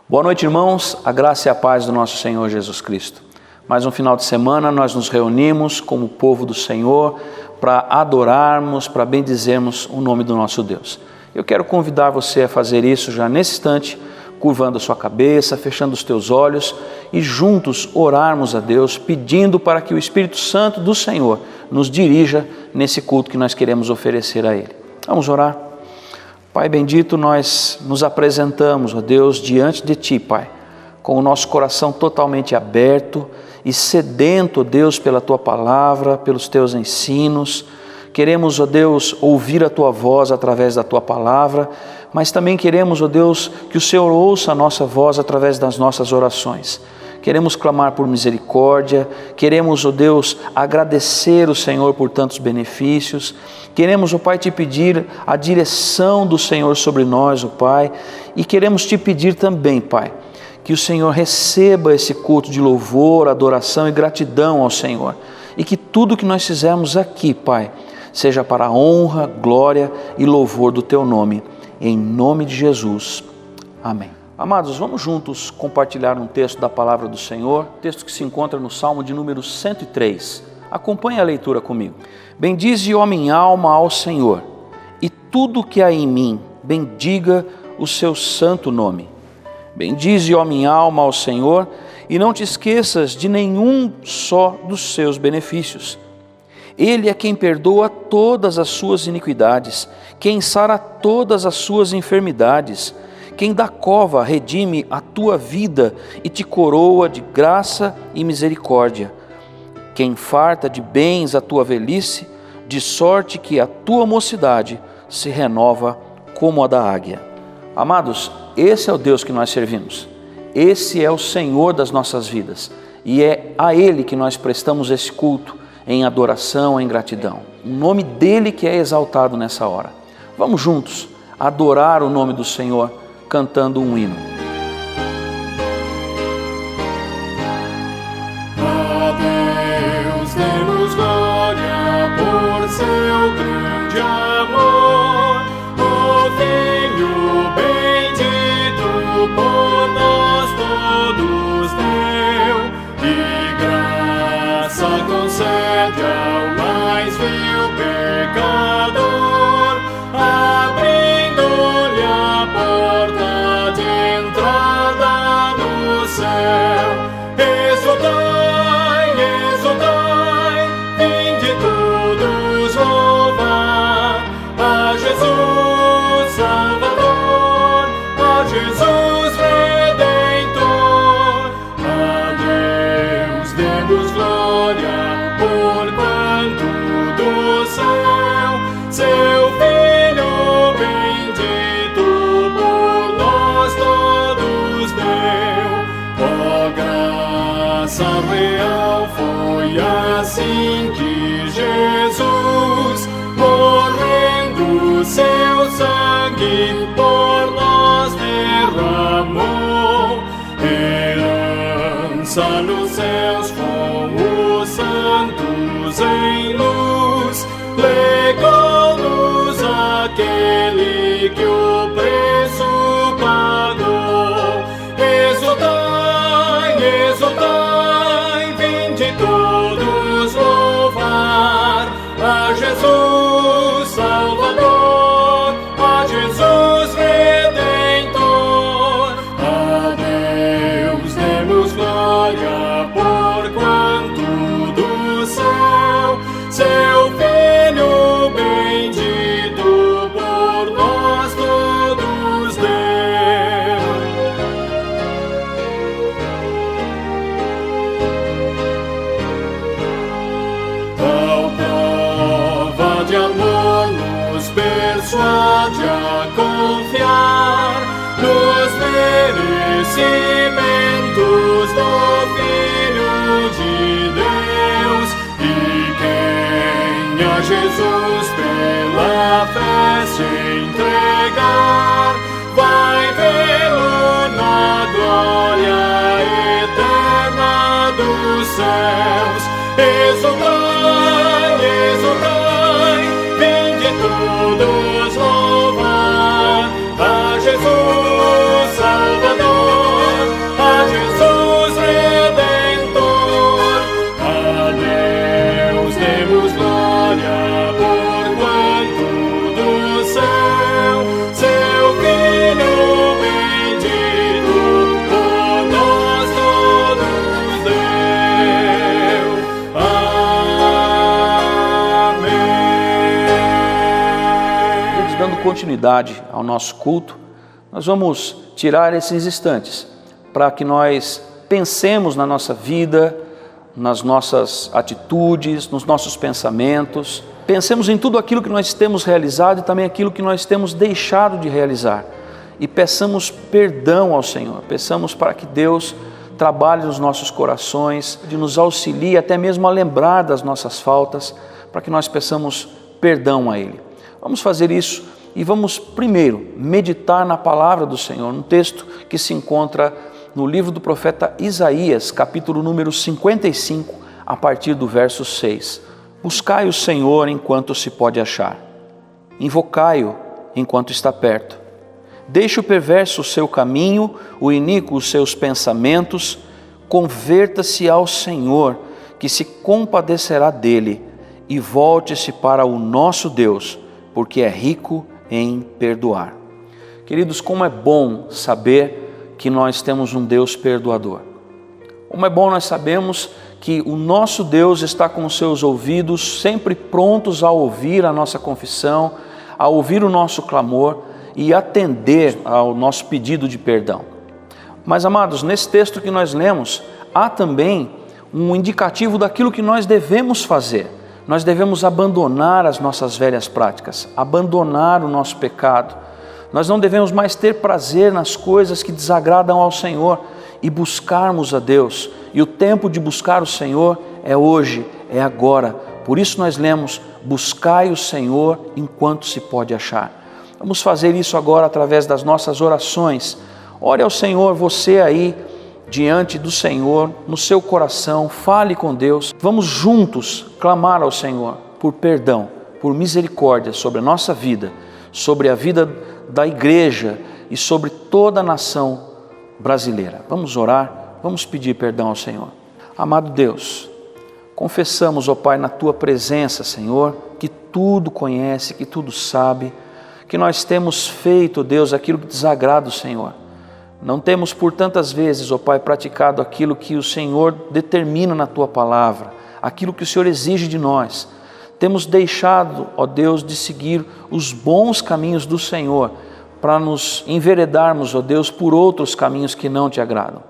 Boa noite, irmãos, a graça e a paz do nosso Senhor Jesus Cristo. Mais um final de semana nós nos reunimos como povo do Senhor para adorarmos, para bendizermos o nome do nosso Deus. Eu quero convidar você a fazer isso já nesse instante, curvando a sua cabeça, fechando os teus olhos e juntos orarmos a Deus, pedindo para que o Espírito Santo do Senhor nos dirija nesse culto que nós queremos oferecer a Ele. Vamos orar? Pai bendito, nós nos apresentamos, ó Deus, diante de Ti, Pai, com o nosso coração totalmente aberto e sedento, ó Deus, pela Tua palavra, pelos Teus ensinos. Queremos, ó Deus, ouvir a Tua voz através da Tua palavra, mas também queremos, ó Deus, que o Senhor ouça a nossa voz através das nossas orações. Queremos clamar por misericórdia, queremos, ó Deus, agradecer o Senhor por tantos benefícios. Queremos, ó Pai, Te pedir a direção do Senhor sobre nós, ó Pai, e queremos Te pedir também, Pai, que o Senhor receba esse culto de louvor, adoração e gratidão ao Senhor, e que tudo que nós fizermos aqui, Pai, seja para a honra, glória e louvor do Teu nome, em nome de Jesus. Amém. Amados, vamos juntos compartilhar um texto da palavra do Senhor, texto que se encontra no Salmo de número 103. Acompanhe a leitura comigo. Bendize, ó minha alma, ao Senhor, e tudo que há em mim, bendiga o seu santo nome. Bendize, ó minha alma, ao Senhor, e não te esqueças de nenhum só dos seus benefícios. Ele é quem perdoa todas as suas iniquidades, quem sara todas as suas enfermidades, quem da cova redime a tua vida e te coroa de graça e misericórdia, quem farta de bens a tua velhice, de sorte que a tua mocidade se renova como a da águia. Amados, esse é o Deus que nós servimos, esse é o Senhor das nossas vidas, e é a Ele que nós prestamos esse culto em adoração, em gratidão. O nome dEle que é exaltado nessa hora. Vamos juntos adorar o nome do Senhor, cantando um hino. A Deus demos glória por seu grande amor, o Filho bendito por nós todos deu, e graça concede ao mais vil pecador, abrindo-lhe a porta de entrada no céu. Exultai, exultai, vinde todos louvar a Jesus Salvador, a Jesus Redentor. A Deus demos glória por quanto do céu seu Filho bendito por nós todos deu. Ó graça real, foi assim que Jesus, morrendo, seu sangue por nós derramou. Herança nos céus com os santos em luz, legou-nos aquele que o preço pagou. Exultai, exultai, vinde todos louvar a Jesus Salvador, a Jesus Redentor. A Deus demos glória por quanto do céu seu Filho bendito por nós todos deu. Tal prova de amor nos persuade a confiar nos merecimentos do Filho de Deus, e quem a Jesus pela fé se entregar vai vê-lo na glória eterna dos céus. Exultai, exultai, vinde todos louvar a Jesus Salvador. continuidade ao nosso culto, nós vamos tirar esses instantes para que nós pensemos na nossa vida, nas nossas atitudes, nos nossos pensamentos. Pensemos em tudo aquilo que nós temos realizado e também aquilo que nós temos deixado de realizar. E peçamos perdão ao Senhor, peçamos para que Deus trabalhe nos nossos corações, de nos auxilie até mesmo a lembrar das nossas faltas, para que nós peçamos perdão a Ele. Vamos fazer isso e vamos primeiro meditar na palavra do Senhor, um texto que se encontra no livro do profeta Isaías, capítulo número 55, a partir do verso 6. Buscai o Senhor enquanto se pode achar, invocai-o enquanto está perto. Deixe o perverso o seu caminho, o iníquo os seus pensamentos, converta-se ao Senhor, que se compadecerá dele, e volte-se para o nosso Deus, porque é rico em perdoar. Queridos, como é bom saber que nós temos um Deus perdoador. Como é bom nós sabemos que o nosso Deus está com os seus ouvidos sempre prontos a ouvir a nossa confissão, a ouvir o nosso clamor e atender ao nosso pedido de perdão. Mas, amados, nesse texto que nós lemos, há também um indicativo daquilo que nós devemos fazer. Nós devemos abandonar as nossas velhas práticas, abandonar o nosso pecado. Nós não devemos mais ter prazer nas coisas que desagradam ao Senhor e buscarmos a Deus. E o tempo de buscar o Senhor é hoje, é agora. Por isso nós lemos, buscai o Senhor enquanto se pode achar. Vamos fazer isso agora através das nossas orações. Ore ao Senhor, você aí, diante do Senhor, no seu coração, fale com Deus. Vamos juntos clamar ao Senhor por perdão, por misericórdia sobre a nossa vida, sobre a vida da igreja e sobre toda a nação brasileira. Vamos orar, vamos pedir perdão ao Senhor. Amado Deus, confessamos, ó Pai, na Tua presença, Senhor, que tudo conhece, que tudo sabe, que nós temos feito, Deus, aquilo que desagrada o Senhor. Não temos por tantas vezes, ó Pai, praticado aquilo que o Senhor determina na Tua palavra, aquilo que o Senhor exige de nós. Temos deixado, ó Deus, de seguir os bons caminhos do Senhor para nos enveredarmos, ó Deus, por outros caminhos que não Te agradam.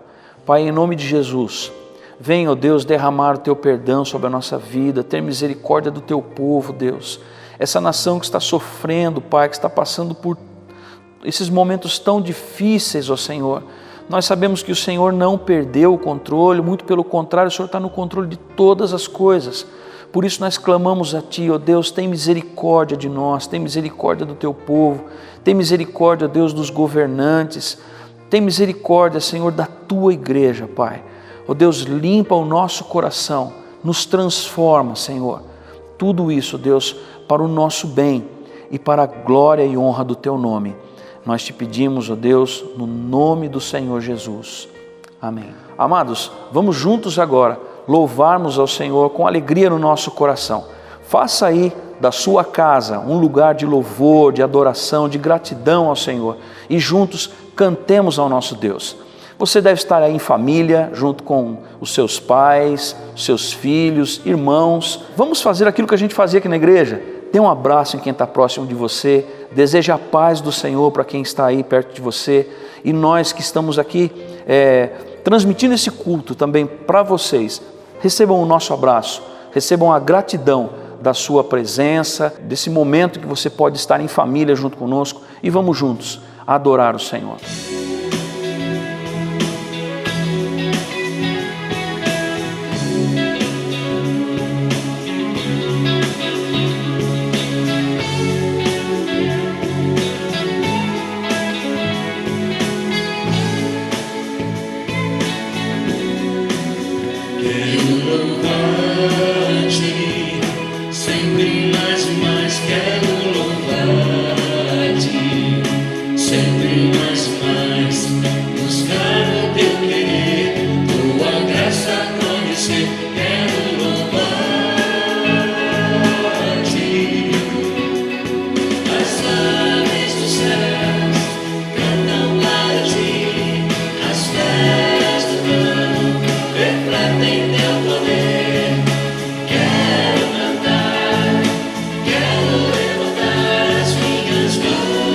Pai, em nome de Jesus, vem, ó Deus, derramar o Teu perdão sobre a nossa vida, ter misericórdia do Teu povo, Deus. Essa nação que está sofrendo, Pai, que está passando por esses momentos tão difíceis, ó Senhor. Nós sabemos que o Senhor não perdeu o controle, muito pelo contrário, o Senhor está no controle de todas as coisas. Por isso nós clamamos a Ti, ó Deus, tem misericórdia de nós, tem misericórdia do Teu povo, tem misericórdia, ó Deus, dos governantes, tem misericórdia, Senhor, da Tua igreja, Pai. Ó Deus, limpa o nosso coração, nos transforma, Senhor. Tudo isso, Deus, para o nosso bem e para a glória e honra do Teu nome. Nós Te pedimos, ó Deus, no nome do Senhor Jesus. Amém. Amados, vamos juntos agora louvarmos ao Senhor com alegria no nosso coração. Faça aí da sua casa um lugar de louvor, de adoração, de gratidão ao Senhor e juntos cantemos ao nosso Deus. Você deve estar aí em família, junto com os seus pais, seus filhos, irmãos. Vamos fazer aquilo que a gente fazia aqui na igreja. Dê um abraço em quem está próximo de você, deseje a paz do Senhor para quem está aí perto de você. E nós que estamos aqui transmitindo esse culto também para vocês, recebam o nosso abraço, recebam a gratidão da sua presença, desse momento que você pode estar em família junto conosco e vamos juntos adorar o Senhor. Quero levantar as minhas mãos.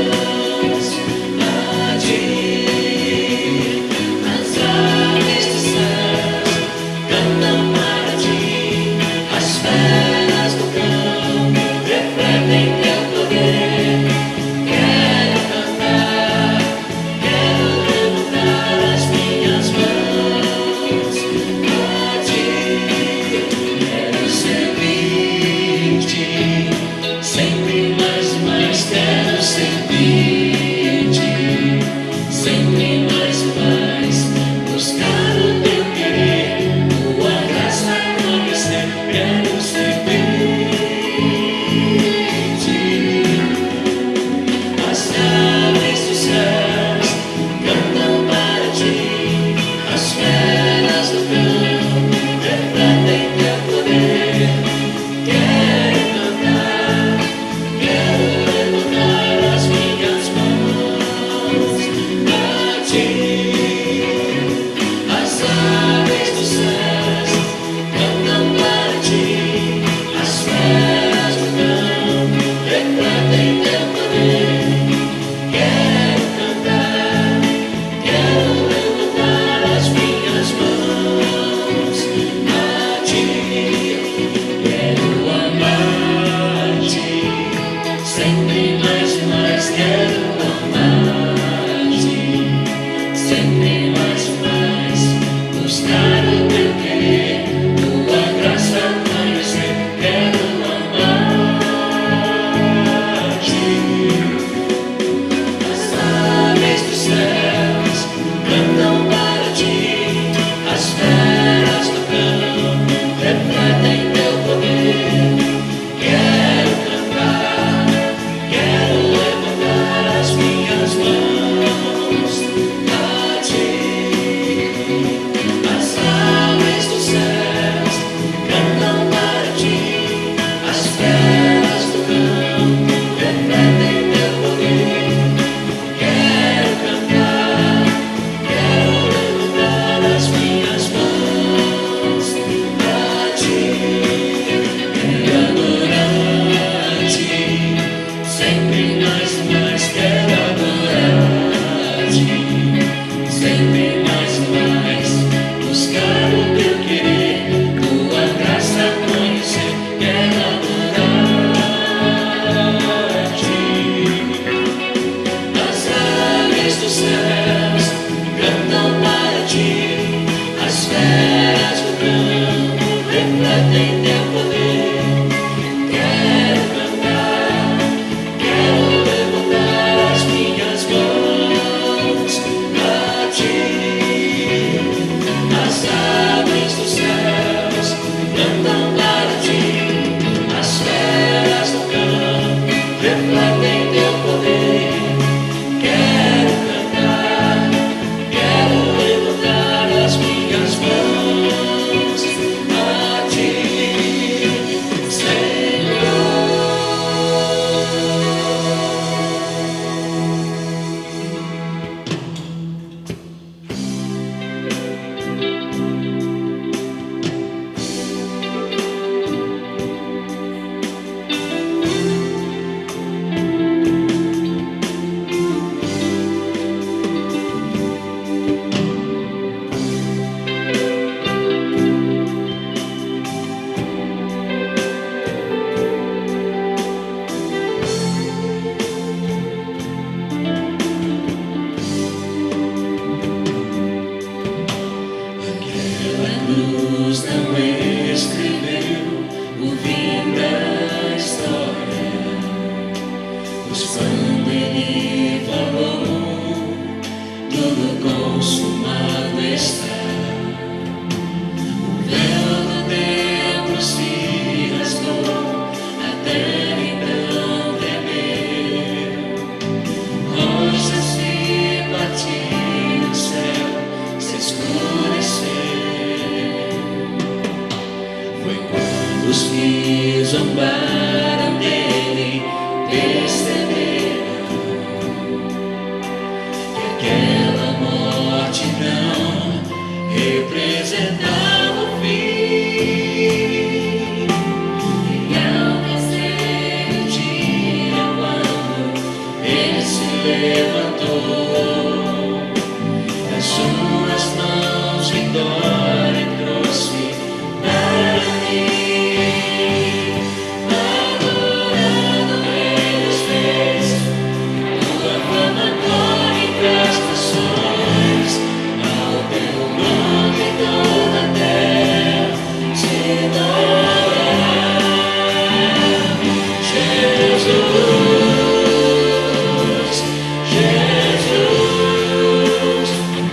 cruz não escreveu o fim da história, pois quando ele falou, tudo consumado está. O véu do templo se rasgou, a terra então tremeu, rochas se partiram, o céu se escureceu. Foi quando os que zombaram dele perceberam que aquela morte não representava o fim. E ao descer o dia, quando ele se levantou, das suas mãos vitória trouxe para mim. Adorando o Rei dos Reis, tua fama corre entre as nações, ao teu nome toda a terra se dobrará. Jesus, Jesus,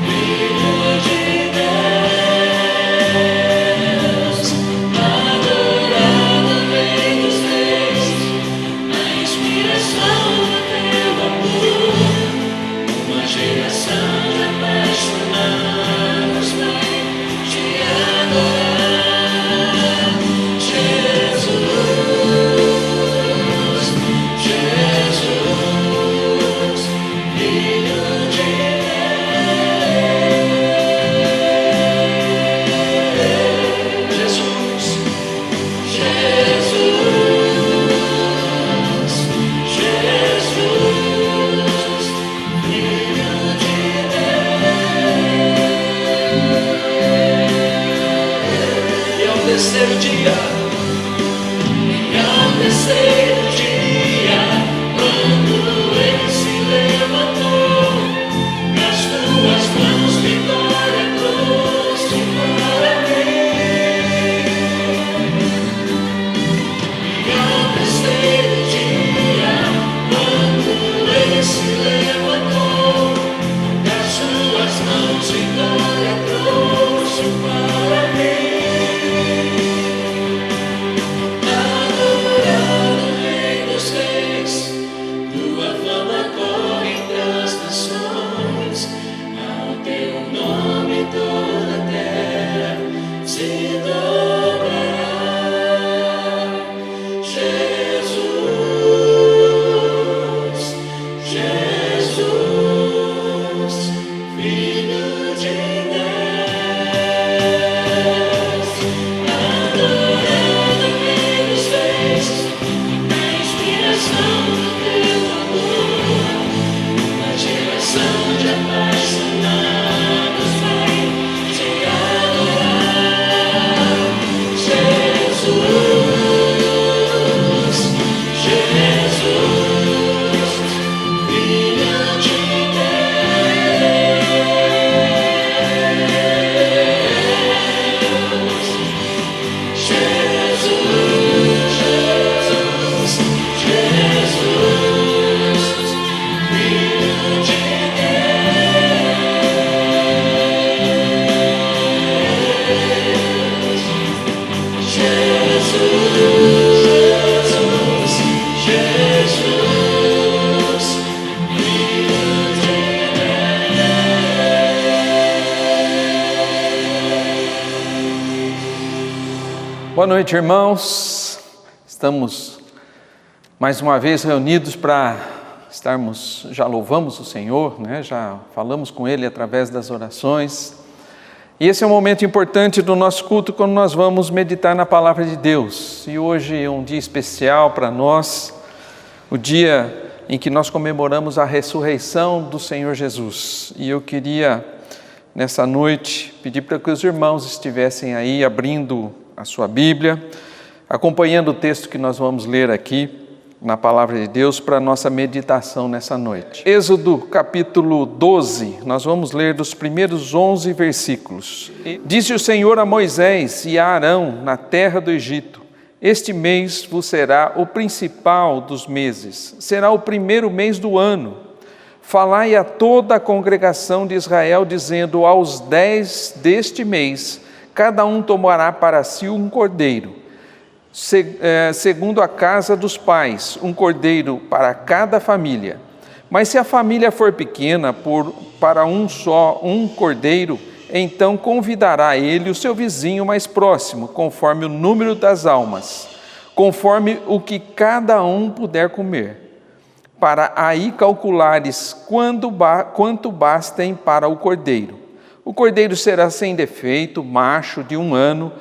Filho de Deus, adorado Rei dos Reis, a inspiração do teu amor, uma geração de apaixonados vai te adorar. Jesus, Jesus, Filho de Deus. Jesus, Jesus, Jesus, Filho de Deus. E ao descer o dia, quando ele se levantou, nas tuas mãos vitória trouxe para mim. E ao descer o dia, quando ele se levantou, nas suas mãos vitória trouxe para mim. Adorado Rei dos Reis, tua fama corre entre as nações, ao teu nome toda a terra se dobrará. Jesus, Jesus, Filho de Deus, adorado Rei dos Reis, a inspiração do teu amor, uma geração de apaixonados vai te adorar. Jesus, Jesus, Filho de Deus. Jesus, Jesus, Jesus, Filho de Deus. Jesus, Jesus, Jesus, Filho de Boa noite, irmãos. Estamos mais uma vez reunidos para já louvamos o Senhor, né? Já falamos com Ele através das orações. E esse é um momento importante do nosso culto, quando nós vamos meditar na Palavra de Deus. E hoje é um dia especial para nós, o dia em que nós comemoramos a ressurreição do Senhor Jesus. E eu queria, nessa noite, pedir para que os irmãos estivessem aí abrindo a sua Bíblia, acompanhando o texto que nós vamos ler aqui, na palavra de Deus para a nossa meditação nessa noite. Êxodo capítulo 12, nós vamos ler dos primeiros 11 versículos. Disse o Senhor a Moisés e a Arão na terra do Egito: este mês vos será o principal dos meses, será o primeiro mês do ano. Falai a toda a congregação de Israel, dizendo: aos 10 deste mês, cada um tomará para si um cordeiro, segundo a casa dos pais, um cordeiro para cada família. Mas se a família for pequena, para um cordeiro, então convidará ele o seu vizinho mais próximo, conforme o número das almas, conforme o que cada um puder comer, para aí calculares quanto bastem para o cordeiro. O cordeiro será sem defeito, macho, de 1 ano.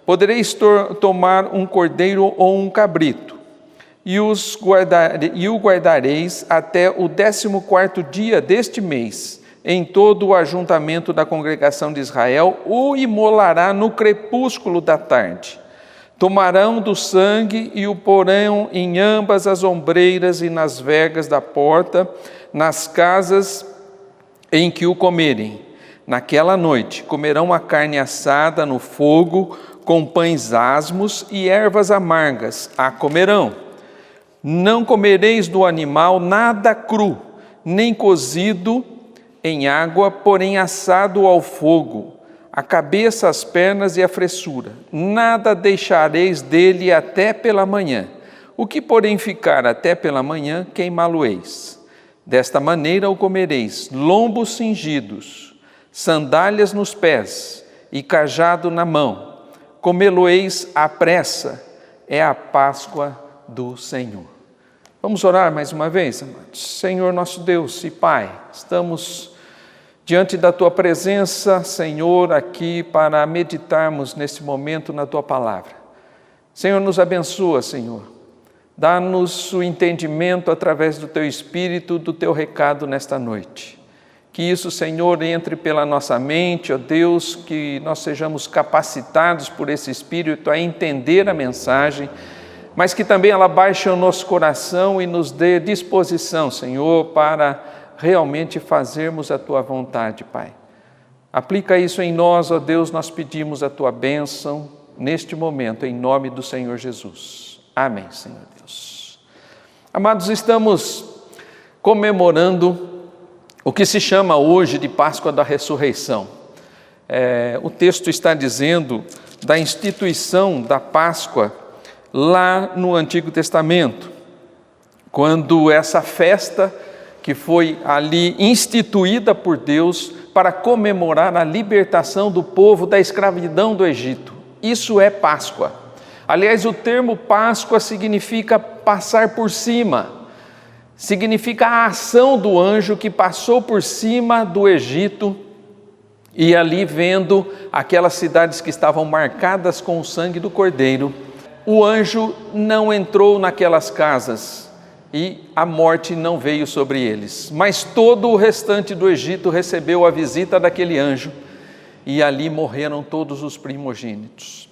Podereis tomar um cordeiro ou um cabrito, e o guardareis até o 14º dia deste mês. Em todo o ajuntamento da congregação de Israel, o imolará no crepúsculo da tarde. Tomarão do sangue e o porão em ambas as ombreiras e nas vergas da porta, nas casas em que o comerem. Naquela noite comerão a carne assada no fogo, com pães asmos e ervas amargas a comerão. Não comereis do animal nada cru, nem cozido em água, porém assado ao fogo, a cabeça, as pernas e a fressura. Nada deixareis dele até pela manhã. O que, porém, ficar até pela manhã, queimá-lo-eis. Desta maneira o comereis: lombos cingidos, sandálias nos pés e cajado na mão. Comê-lo-eis à pressa, é a Páscoa do Senhor. Vamos orar mais uma vez, amados. Senhor nosso Deus e Pai, estamos diante da Tua presença, Senhor, aqui para meditarmos nesse momento na Tua palavra. Senhor, nos abençoa, Senhor. Dá-nos o entendimento através do Teu Espírito, do Teu recado nesta noite. Que isso, Senhor, entre pela nossa mente, ó Deus, que nós sejamos capacitados por esse Espírito a entender a mensagem, mas que também ela baixe o nosso coração e nos dê disposição, Senhor, para realmente fazermos a Tua vontade, Pai. Aplica isso em nós, ó Deus, nós pedimos a Tua bênção neste momento, em nome do Senhor Jesus. Amém, Senhor Deus. Amados, estamos comemorando o que se chama hoje de Páscoa da Ressurreição. O texto está dizendo da instituição da Páscoa lá no Antigo Testamento, quando essa festa que foi ali instituída por Deus para comemorar a libertação do povo da escravidão do Egito. Isso é Páscoa. Aliás, o termo Páscoa significa passar por cima. Significa a ação do anjo que passou por cima do Egito e ali vendo aquelas cidades que estavam marcadas com o sangue do Cordeiro, o anjo não entrou naquelas casas e a morte não veio sobre eles. Mas todo o restante do Egito recebeu a visita daquele anjo e ali morreram todos os primogênitos.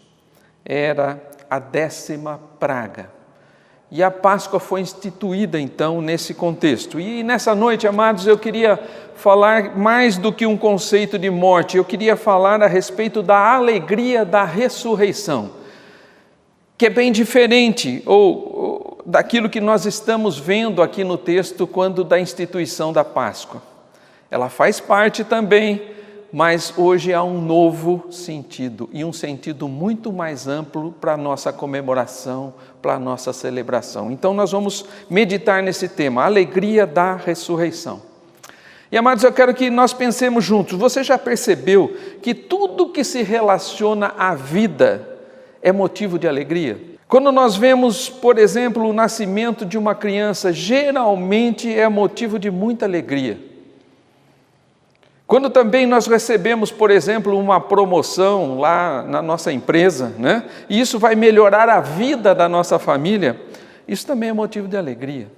Era a 10ª praga. E a Páscoa foi instituída, então, nesse contexto. E nessa noite, amados, eu queria falar mais do que um conceito de morte. Eu queria falar a respeito da alegria da ressurreição, que é bem diferente daquilo que nós estamos vendo aqui no texto quando da instituição da Páscoa. Ela faz parte também, mas hoje há um novo sentido, e um sentido muito mais amplo para a nossa comemoração, para a nossa celebração. Então nós vamos meditar nesse tema, a alegria da ressurreição. E amados, eu quero que nós pensemos juntos. Você já percebeu que tudo que se relaciona à vida é motivo de alegria? Quando nós vemos, por exemplo, o nascimento de uma criança, geralmente é motivo de muita alegria. Quando também nós recebemos, por exemplo, uma promoção lá na nossa empresa, né? E isso vai melhorar a vida da nossa família, isso também é motivo de alegria.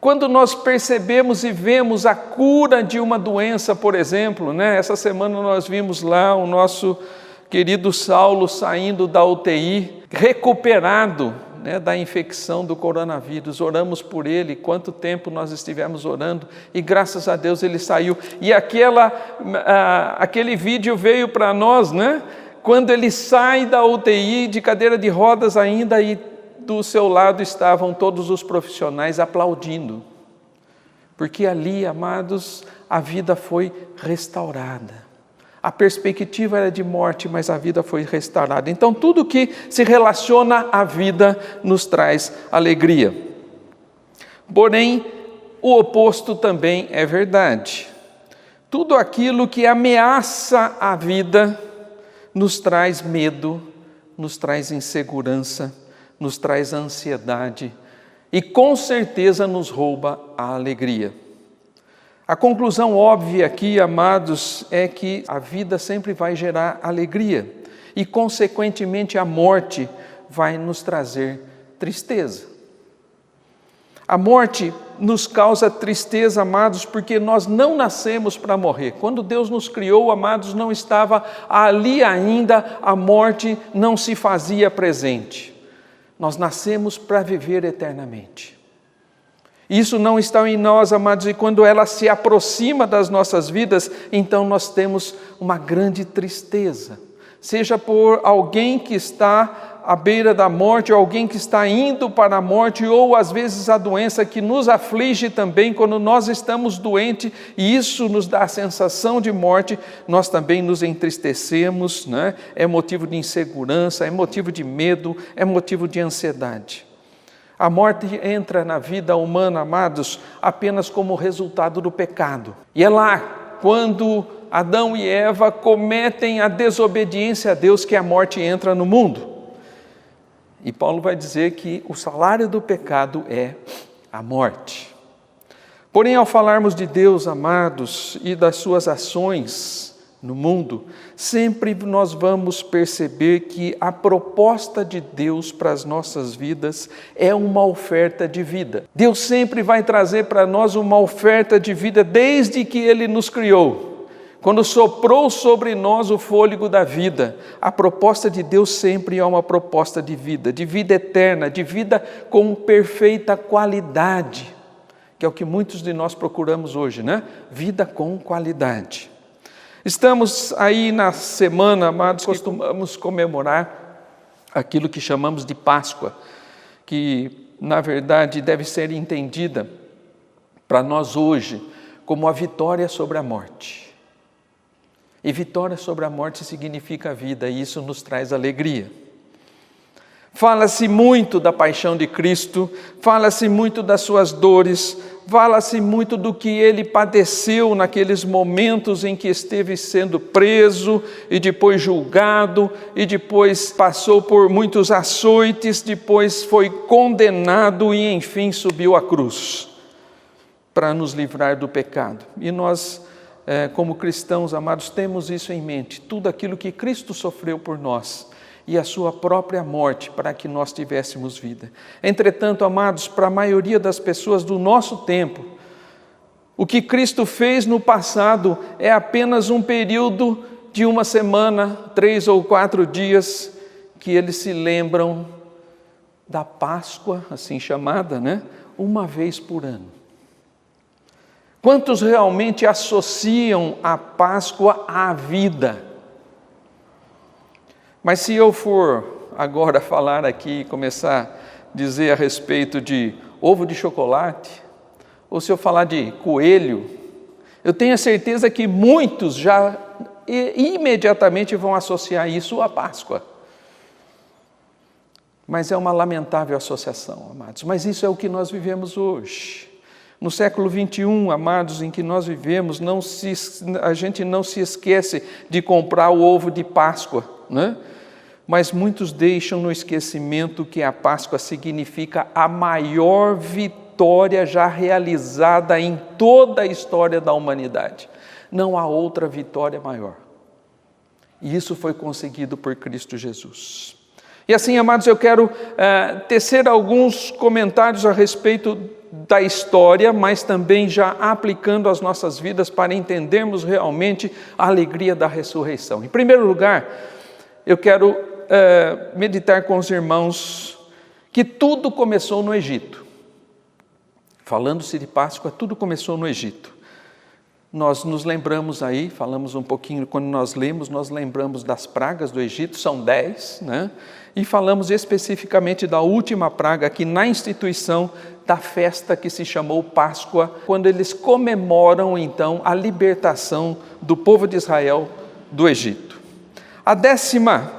Quando nós percebemos e vemos a cura de uma doença, por exemplo, né? Essa semana nós vimos lá o nosso querido Saulo saindo da UTI, recuperado, né, da infecção do coronavírus. Oramos por ele, quanto tempo nós estivemos orando, e graças a Deus ele saiu. E aquele vídeo veio para nós, né, quando ele sai da UTI, de cadeira de rodas ainda, e do seu lado estavam todos os profissionais aplaudindo. Porque ali, amados, a vida foi restaurada. A perspectiva era de morte, mas a vida foi restaurada. Então, tudo que se relaciona à vida nos traz alegria. Porém, o oposto também é verdade. Tudo aquilo que ameaça a vida nos traz medo, nos traz insegurança, nos traz ansiedade e, com certeza, nos rouba a alegria. A conclusão óbvia aqui, amados, é que a vida sempre vai gerar alegria e, consequentemente, a morte vai nos trazer tristeza. A morte nos causa tristeza, amados, porque nós não nascemos para morrer. Quando Deus nos criou, amados, não estava ali ainda, a morte não se fazia presente. Nós nascemos para viver eternamente. Isso não está em nós, amados, e quando ela se aproxima das nossas vidas, então nós temos uma grande tristeza. Seja por alguém que está à beira da morte, ou alguém que está indo para a morte, ou às vezes a doença que nos aflige também, quando nós estamos doentes, e isso nos dá a sensação de morte, nós também nos entristecemos, né? É motivo de insegurança, é motivo de medo, é motivo de ansiedade. A morte entra na vida humana, amados, apenas como resultado do pecado. E é lá, quando Adão e Eva cometem a desobediência a Deus, que a morte entra no mundo. E Paulo vai dizer que o salário do pecado é a morte. Porém, ao falarmos de Deus, amados, e das suas ações no mundo, sempre nós vamos perceber que a proposta de Deus para as nossas vidas é uma oferta de vida. Deus sempre vai trazer para nós uma oferta de vida desde que Ele nos criou. Quando soprou sobre nós o fôlego da vida, a proposta de Deus sempre é uma proposta de vida eterna, de vida com perfeita qualidade, que é o que muitos de nós procuramos hoje, né? Vida com qualidade. Estamos aí na semana, amados, costumamos comemorar aquilo que chamamos de Páscoa, que na verdade deve ser entendida para nós hoje como a vitória sobre a morte. E vitória sobre a morte significa vida, e isso nos traz alegria. Fala-se muito da paixão de Cristo, fala-se muito das suas dores, fala-se muito do que Ele padeceu naqueles momentos em que esteve sendo preso e depois julgado e depois passou por muitos açoites, depois foi condenado e enfim subiu à cruz para nos livrar do pecado. E nós, como cristãos amados, temos isso em mente, tudo aquilo que Cristo sofreu por nós e a sua própria morte para que nós tivéssemos vida. Entretanto, amados, para a maioria das pessoas do nosso tempo, o que Cristo fez no passado é apenas um período de uma semana, 3 ou 4 dias, que eles se lembram da Páscoa, assim chamada, né? Uma vez por ano. Quantos realmente associam a Páscoa à vida? Mas se eu for agora falar aqui e começar a dizer a respeito de ovo de chocolate, ou se eu falar de coelho, eu tenho a certeza que muitos já imediatamente vão associar isso à Páscoa. Mas é uma lamentável associação, amados. Mas isso é o que nós vivemos hoje. No século 21, amados, em que nós vivemos, a gente não se esquece de comprar o ovo de Páscoa, né? Mas muitos deixam no esquecimento que a Páscoa significa a maior vitória já realizada em toda a história da humanidade. Não há outra vitória maior. E isso foi conseguido por Cristo Jesus. E assim, amados, eu quero tecer alguns comentários a respeito da história, mas também já aplicando às nossas vidas para entendermos realmente a alegria da ressurreição. Em primeiro lugar, eu quero meditar com os irmãos que tudo começou no Egito. Falando-se de Páscoa, tudo começou no Egito. Nós nos lembramos aí, falamos um pouquinho, quando nós lemos, nós lembramos das pragas do Egito, são 10, né? E falamos especificamente da última praga aqui na instituição da festa que se chamou Páscoa, quando eles comemoram então a libertação do povo de Israel do Egito. A 10ª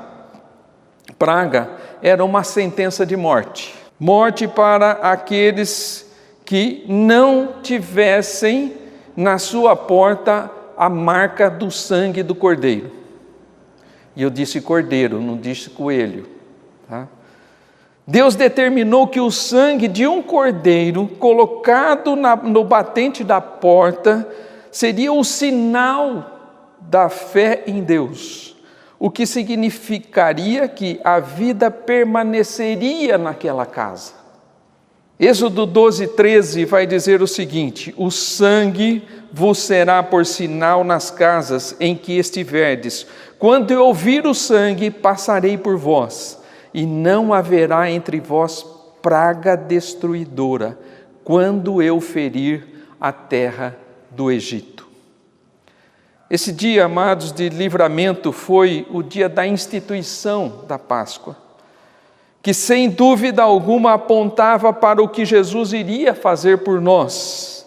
praga era uma sentença de morte. Morte para aqueles que não tivessem na sua porta a marca do sangue do cordeiro. E eu disse cordeiro, não disse coelho. Tá? Deus determinou que o sangue de um cordeiro colocado no batente da porta seria o sinal da fé em Deus, o que significaria que a vida permaneceria naquela casa. Êxodo 12:13 vai dizer o seguinte: o sangue vos será por sinal nas casas em que estiverdes. Quando eu ouvir o sangue, passarei por vós, e não haverá entre vós praga destruidora, quando eu ferir a terra do Egito. Esse dia, amados, de livramento foi o dia da instituição da Páscoa, que sem dúvida alguma apontava para o que Jesus iria fazer por nós.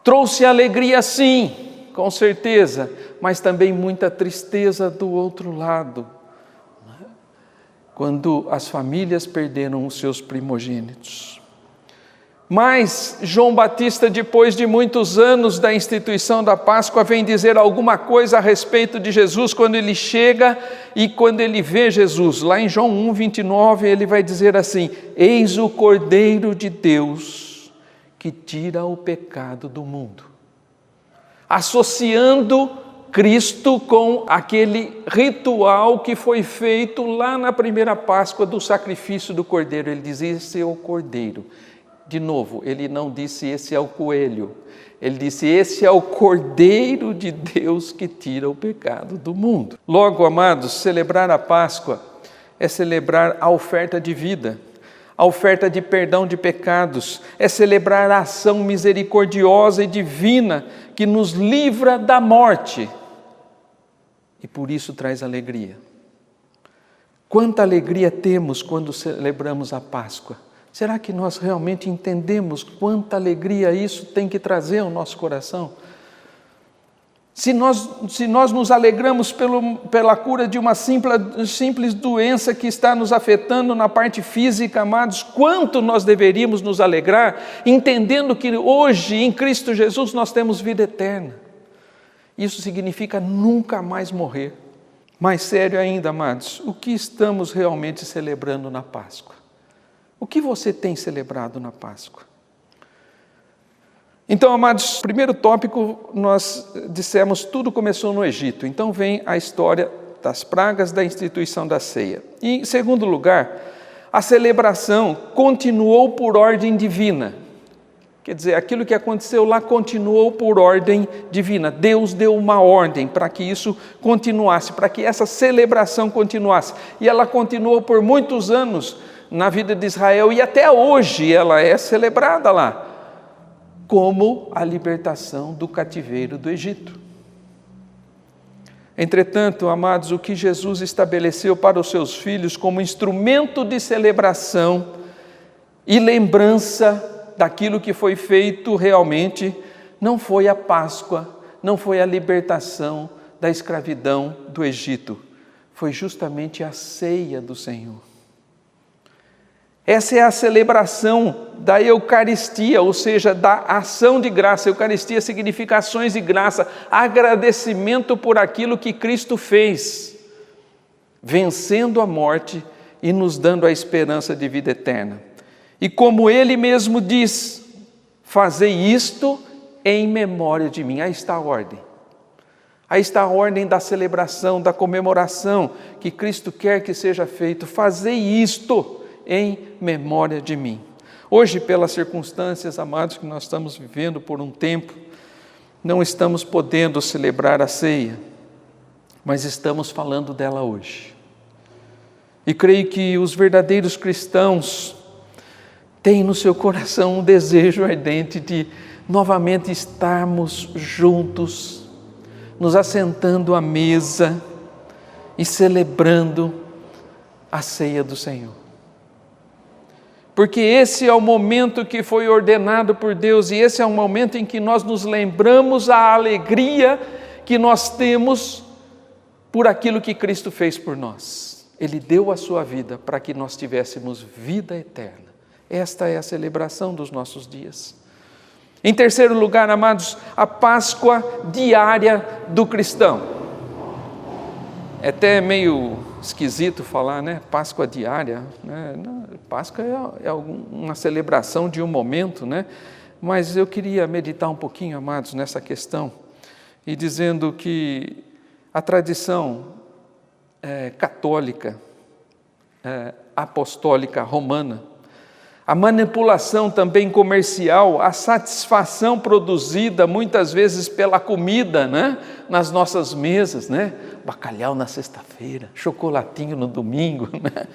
Trouxe alegria sim, com certeza, mas também muita tristeza do outro lado, quando as famílias perderam os seus primogênitos. Mas João Batista, depois de muitos anos da instituição da Páscoa, vem dizer alguma coisa a respeito de Jesus quando ele chega e quando ele vê Jesus. Lá em João 1:29 ele vai dizer assim: eis o Cordeiro de Deus que tira o pecado do mundo. Associando Cristo com aquele ritual que foi feito lá na primeira Páscoa do sacrifício do Cordeiro. Ele diz: esse é o Cordeiro. De novo, ele não disse esse é o coelho, ele disse esse é o Cordeiro de Deus que tira o pecado do mundo. Logo, amados, celebrar a Páscoa é celebrar a oferta de vida, a oferta de perdão de pecados, é celebrar a ação misericordiosa e divina que nos livra da morte e por isso traz alegria. Quanta alegria temos quando celebramos a Páscoa. Será que nós realmente entendemos quanta alegria isso tem que trazer ao nosso coração? Se nós nos alegramos pela cura de uma simples doença que está nos afetando na parte física, amados, quanto nós deveríamos nos alegrar, entendendo que hoje, em Cristo Jesus, nós temos vida eterna. Isso significa nunca mais morrer. Mais sério ainda, amados, o que estamos realmente celebrando na Páscoa? O que você tem celebrado na Páscoa? Então, amados, primeiro tópico, nós dissemos, tudo começou no Egito. Então vem a história das pragas da instituição da ceia. E, em segundo lugar, a celebração continuou por ordem divina. Quer dizer, aquilo que aconteceu lá continuou por ordem divina. Deus deu uma ordem para que isso continuasse, para que essa celebração continuasse. E ela continuou por muitos anos na vida de Israel, e até hoje ela é celebrada lá, como a libertação do cativeiro do Egito. Entretanto, amados, o que Jesus estabeleceu para os seus filhos como instrumento de celebração e lembrança daquilo que foi feito realmente, não foi a Páscoa, não foi a libertação da escravidão do Egito, foi justamente a ceia do Senhor. Essa é a celebração da Eucaristia, ou seja, da ação de graça. Eucaristia significa ações de graça, agradecimento por aquilo que Cristo fez, vencendo a morte e nos dando a esperança de vida eterna. E como Ele mesmo diz, fazei isto em memória de mim. Aí está a ordem. Aí está a ordem da celebração, da comemoração que Cristo quer que seja feito. Fazei isto em memória de mim. Hoje, pelas circunstâncias, amados, que nós estamos vivendo por um tempo, não estamos podendo celebrar a ceia, mas estamos falando dela hoje. E creio que os verdadeiros cristãos têm no seu coração um desejo ardente de novamente estarmos juntos, nos assentando à mesa e celebrando a ceia do Senhor. Porque esse é o momento que foi ordenado por Deus, e esse é o momento em que nós nos lembramos a alegria que nós temos por aquilo que Cristo fez por nós. Ele deu a sua vida para que nós tivéssemos vida eterna. Esta é a celebração dos nossos dias. Em terceiro lugar, amados, a Páscoa diária do cristão. É até meio esquisito falar, né? Páscoa diária, né? Páscoa é uma celebração de um momento, né? Mas eu queria meditar um pouquinho, amados, nessa questão, e dizendo que a tradição católica, apostólica romana, a manipulação também comercial, a satisfação produzida muitas vezes pela comida, né? Nas nossas mesas, né? Bacalhau na sexta-feira, chocolatinho no domingo, né?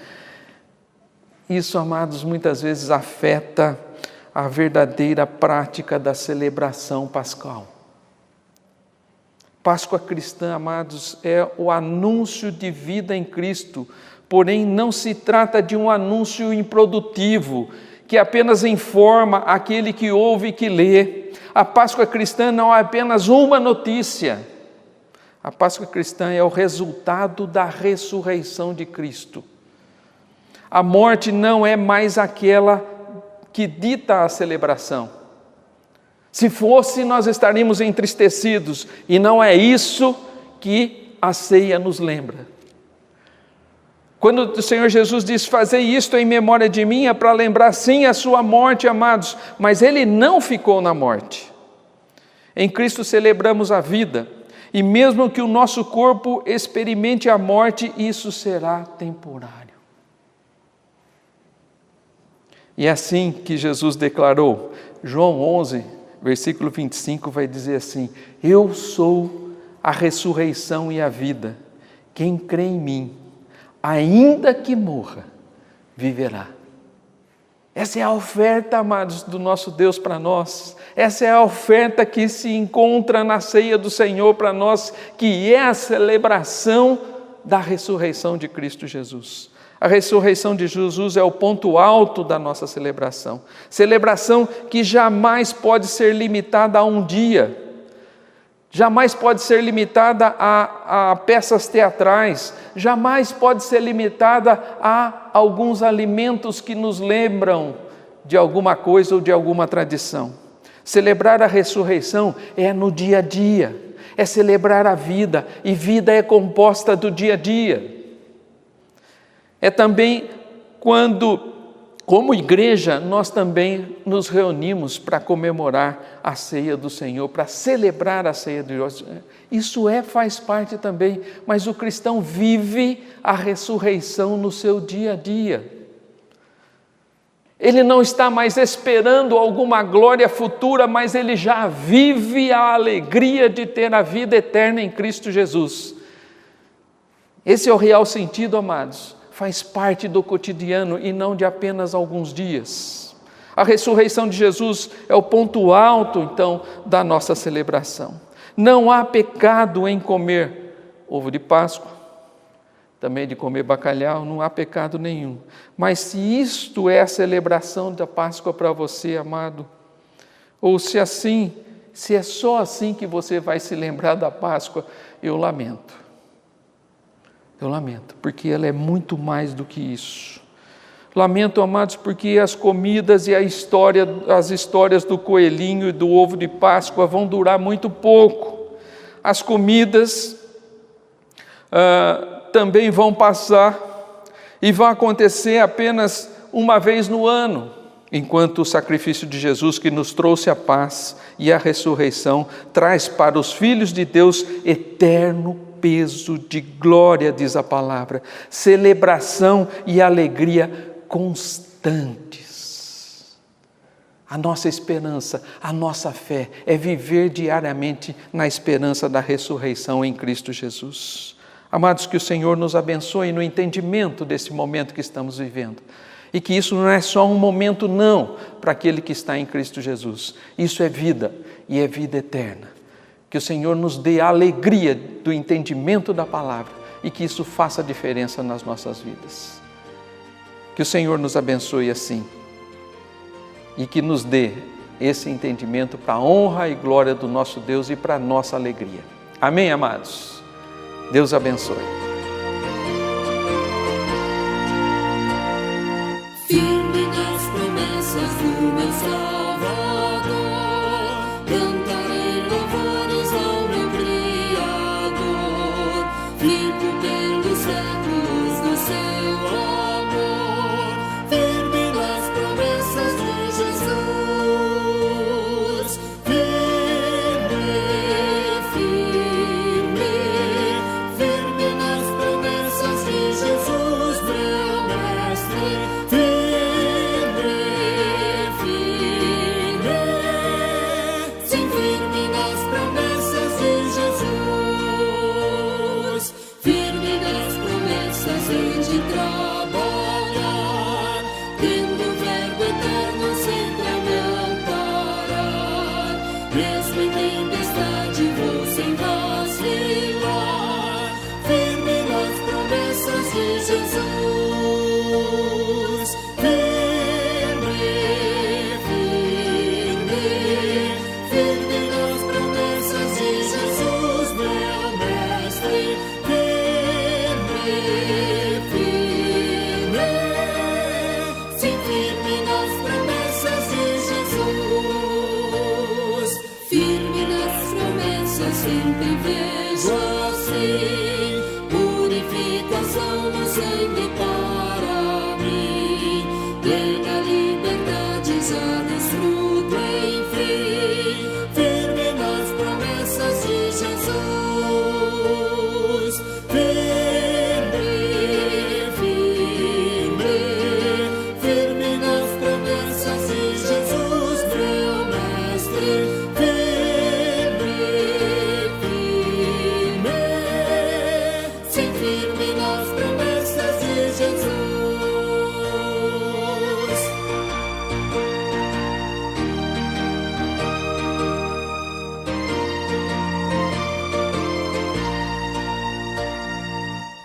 Isso, amados, muitas vezes afeta a verdadeira prática da celebração pascal. Páscoa cristã, amados, é o anúncio de vida em Cristo, porém não se trata de um anúncio improdutivo, que apenas informa aquele que ouve e que lê. A Páscoa cristã não é apenas uma notícia. A Páscoa cristã é o resultado da ressurreição de Cristo. A morte não é mais aquela que dita a celebração. Se fosse, nós estaríamos entristecidos, e não é isso que a ceia nos lembra. Quando o Senhor Jesus diz, fazei isto em memória de mim, é para lembrar sim a sua morte, amados, mas Ele não ficou na morte. Em Cristo celebramos a vida, e mesmo que o nosso corpo experimente a morte, isso será temporário. E é assim que Jesus declarou, João 11, versículo 25 vai dizer assim, eu sou a ressurreição e a vida, quem crê em mim, ainda que morra, viverá. Essa é a oferta, amados, do nosso Deus para nós. Essa é a oferta que se encontra na ceia do Senhor para nós, que é a celebração da ressurreição de Cristo Jesus. A ressurreição de Jesus é o ponto alto da nossa celebração. Celebração que jamais pode ser limitada a um dia. Jamais pode ser limitada a peças teatrais. Jamais pode ser limitada a alguns alimentos que nos lembram de alguma coisa ou de alguma tradição. Celebrar a ressurreição é no dia a dia. É celebrar a vida. E vida é composta do dia a dia. É também quando, como igreja, nós também nos reunimos para comemorar a ceia do Senhor, para celebrar a ceia de Deus. Isso faz parte também, mas o cristão vive a ressurreição no seu dia a dia. Ele não está mais esperando alguma glória futura, mas ele já vive a alegria de ter a vida eterna em Cristo Jesus. Esse é o real sentido, amados. Faz parte do cotidiano e não de apenas alguns dias. A ressurreição de Jesus é o ponto alto, então, da nossa celebração. Não há pecado em comer ovo de Páscoa, também de comer bacalhau, não há pecado nenhum. Mas se isto é a celebração da Páscoa para você, amado, ou se é só assim que você vai se lembrar da Páscoa, eu lamento. Eu lamento, porque ela é muito mais do que isso. Lamento, amados, porque as comidas e as histórias do coelhinho e do ovo de Páscoa vão durar muito pouco. As comidas também vão passar e vão acontecer apenas uma vez no ano, enquanto o sacrifício de Jesus, que nos trouxe a paz e a ressurreição, traz para os filhos de Deus eterno peso de glória, diz a palavra, celebração e alegria constantes. A nossa esperança, a nossa fé é viver diariamente na esperança da ressurreição em Cristo Jesus. Amados, que o Senhor nos abençoe no entendimento desse momento que estamos vivendo. E que isso não é só um momento não para aquele que está em Cristo Jesus. Isso é vida e é vida eterna. Que o Senhor nos dê a alegria do entendimento da palavra e que isso faça diferença nas nossas vidas. Que o Senhor nos abençoe assim e que nos dê esse entendimento para a honra e glória do nosso Deus e para a nossa alegria. Amém, amados? Deus abençoe. Firme nas promessas do meu Salvador, cantarei louvores ao meu Criador, vivo pelos séculos do seu amor. Firme nas promessas de Jesus, firme, firme, firme nas promessas de Jesus, meu mestre. Sempre vejo assim, purificação no sangue para mim, plena liberdade já desfruto enfim, firme nas promessas de Jesus, firme, firme, firme nas promessas de Jesus, meu mestre.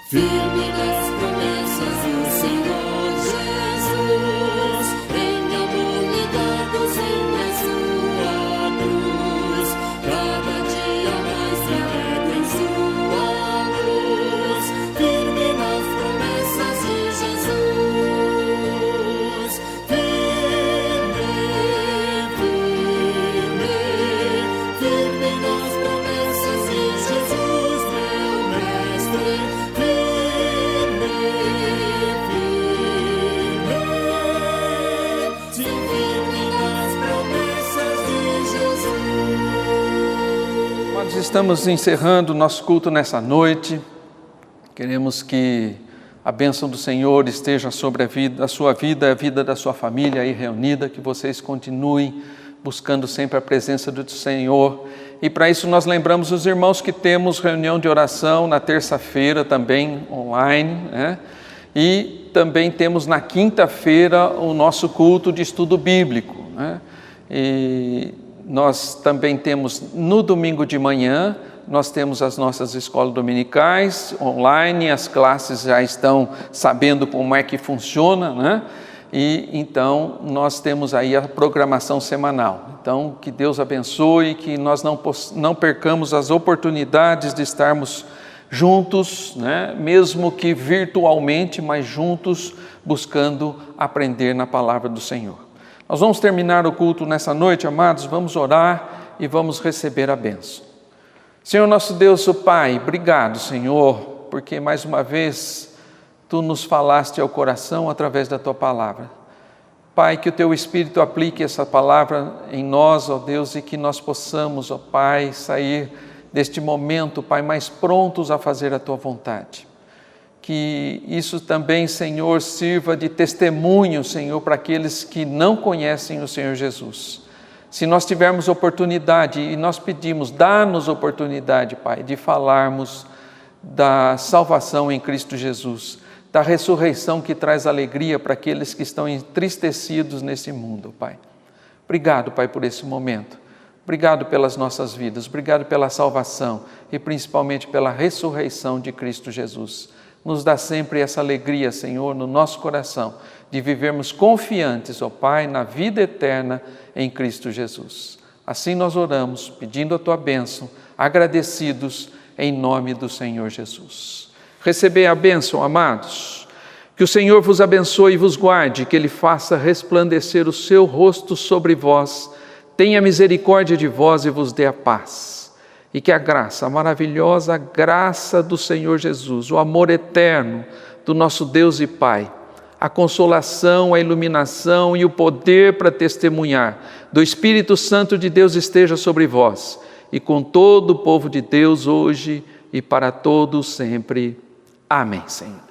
Firme nas promessas do Senhor Jesus, em amor ligados sempre a sua cruz, cada dia mais trago em sua luz. Firme nas promessas de Jesus, firme, firme, firme nas promessas de Jesus, meu mestre. Nós estamos encerrando o nosso culto nessa noite. Queremos que a bênção do Senhor esteja sobre a sua vida, a vida da sua família aí reunida, que vocês continuem buscando sempre a presença do Senhor. E para isso nós lembramos os irmãos que temos reunião de oração na terça-feira também online, né? E também temos na quinta-feira o nosso culto de estudo bíblico, né? E nós também temos no domingo de manhã, nós temos as nossas escolas dominicais online, as classes já estão sabendo como é que funciona, né? E então nós temos aí a programação semanal. Então que Deus abençoe, que nós não percamos as oportunidades de estarmos juntos, né? Mesmo que virtualmente, mas juntos buscando aprender na palavra do Senhor. Nós vamos terminar o culto nessa noite, amados, vamos orar e vamos receber a bênção. Senhor nosso Deus, o Pai, obrigado, Senhor, porque mais uma vez Tu nos falaste ao coração através da Tua palavra. Pai, que o Teu Espírito aplique essa palavra em nós, ó Deus, e que nós possamos, ó Pai, sair deste momento, Pai, mais prontos a fazer a Tua vontade. Que isso também, Senhor, sirva de testemunho, Senhor, para aqueles que não conhecem o Senhor Jesus. Se nós tivermos oportunidade, e nós pedimos, dá-nos oportunidade, Pai, de falarmos da salvação em Cristo Jesus, da ressurreição que traz alegria para aqueles que estão entristecidos nesse mundo, Pai. Obrigado, Pai, por esse momento. Obrigado pelas nossas vidas, obrigado pela salvação e principalmente pela ressurreição de Cristo Jesus. Nos dá sempre essa alegria, Senhor, no nosso coração, de vivermos confiantes, ó Pai, na vida eterna em Cristo Jesus. Assim nós oramos, pedindo a Tua bênção, agradecidos em nome do Senhor Jesus. Recebei a bênção, amados. Que o Senhor vos abençoe e vos guarde, que Ele faça resplandecer o seu rosto sobre vós, tenha misericórdia de vós e vos dê a paz. E que a graça, a maravilhosa graça do Senhor Jesus, o amor eterno do nosso Deus e Pai, a consolação, a iluminação e o poder para testemunhar do Espírito Santo de Deus esteja sobre vós e com todo o povo de Deus hoje e para todos sempre. Amém, Senhor.